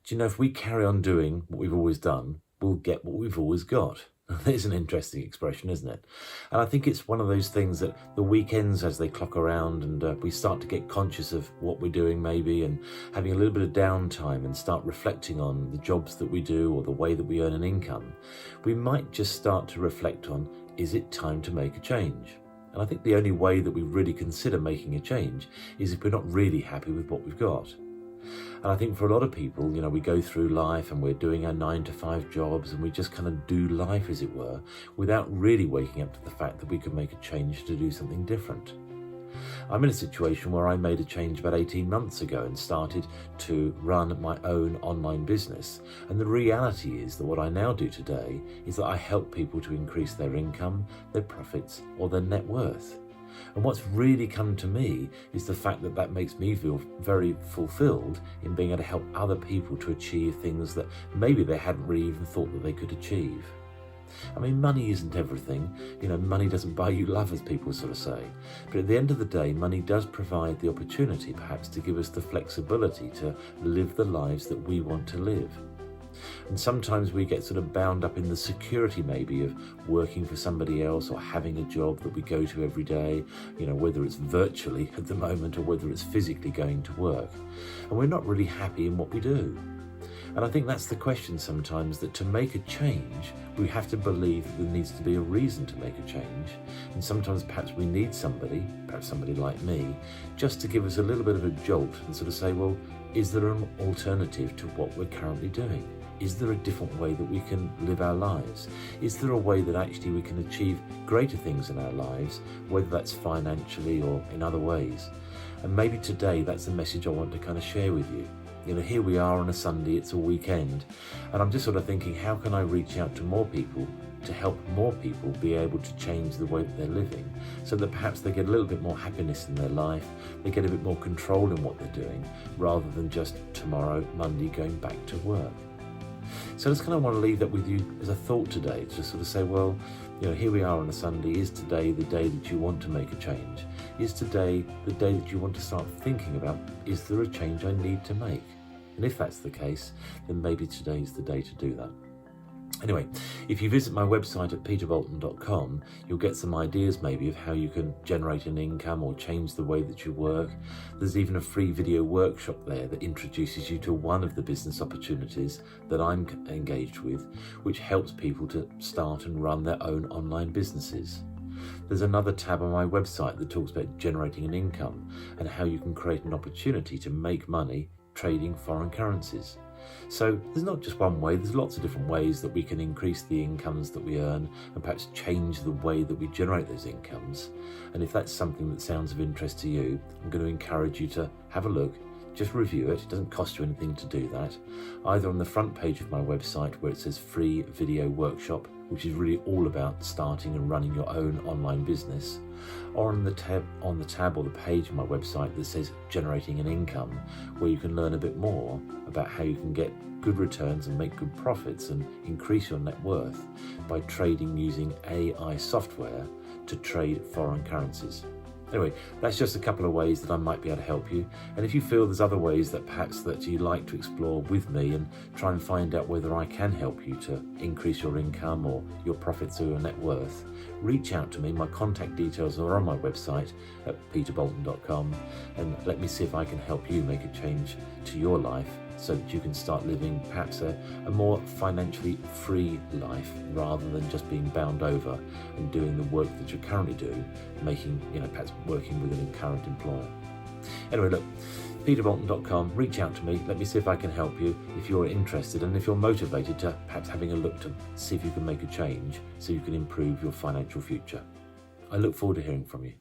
Do you know, if we carry on doing what we've always done, we'll get what we've always got. There's an interesting expression, isn't it? And I think it's one of those things that the weekends, as they clock around and we start to get conscious of what we're doing maybe, and having a little bit of downtime and start reflecting on the jobs that we do or the way that we earn an income, we might just start to reflect on, is it time to make a change? And I think the only way that we really consider making a change is if we're not really happy with what we've got. And I think for a lot of people, you know, we go through life and we're doing our 9-to-5 jobs and we just kind of do life, as it were, without really waking up to the fact that we could make a change to do something different. I'm in a situation where I made a change about 18 months ago and started to run my own online business. And the reality is that what I now do today is that I help people to increase their income, their profits, or their net worth. And what's really come to me is the fact that that makes me feel very fulfilled in being able to help other people to achieve things that maybe they hadn't really even thought that they could achieve. I mean, money isn't everything. You know, money doesn't buy you love, as people sort of say. But at the end of the day, money does provide the opportunity perhaps to give us the flexibility to live the lives that we want to live. And sometimes we get sort of bound up in the security maybe of working for somebody else or having a job that we go to every day, you know, whether it's virtually at the moment or whether it's physically going to work. And we're not really happy in what we do. And I think that's the question sometimes, that to make a change, we have to believe that there needs to be a reason to make a change. And sometimes perhaps we need somebody, perhaps somebody like me, just to give us a little bit of a jolt and sort of say, well, is there an alternative to what we're currently doing? Is there a different way that we can live our lives? Is there a way that actually we can achieve greater things in our lives, whether that's financially or in other ways? And maybe today that's the message I want to kind of share with you. You know, here we are on a Sunday, it's a weekend, and I'm just sort of thinking, how can I reach out to more people to help more people be able to change the way that they're living, so that perhaps they get a little bit more happiness in their life, they get a bit more control in what they're doing, rather than just tomorrow, Monday, going back to work. So I just kind of want to leave that with you as a thought today, to sort of say, well, you know, here we are on a Sunday. Is today the day that you want to make a change? Is today the day that you want to start thinking about, is there a change I need to make? And if that's the case, then maybe today's the day to do that. Anyway, if you visit my website at peterboulton.com, you'll get some ideas maybe of how you can generate an income or change the way that you work. There's even a free video workshop there that introduces you to one of the business opportunities that I'm engaged with, which helps people to start and run their own online businesses. There's another tab on my website that talks about generating an income and how you can create an opportunity to make money trading foreign currencies. So there's not just one way, there's lots of different ways that we can increase the incomes that we earn and perhaps change the way that we generate those incomes. And if that's something that sounds of interest to you, I'm going to encourage you to have a look, just review it. It doesn't cost you anything to do that, either on the front page of my website where it says free video workshop, which is really all about starting and running your own online business, or on the tab or the page of my website that says generating an income, where you can learn a bit more about how you can get good returns and make good profits and increase your net worth by trading using AI software to trade foreign currencies. Anyway, that's just a couple of ways that I might be able to help you. And if you feel there's other ways that perhaps that you'd like to explore with me and try and find out whether I can help you to increase your income or your profits or your net worth, reach out to me. My contact details are on my website at peterboulton.com, and let me see if I can help you make a change to your life so that you can start living perhaps a more financially free life, rather than just being bound over and doing the work that you currently do, making, you know, perhaps working with a current employer. Anyway, look, peterboulton.com, reach out to me, let me see if I can help you if you're interested and if you're motivated to perhaps having a look to see if you can make a change so you can improve your financial future. I look forward to hearing from you.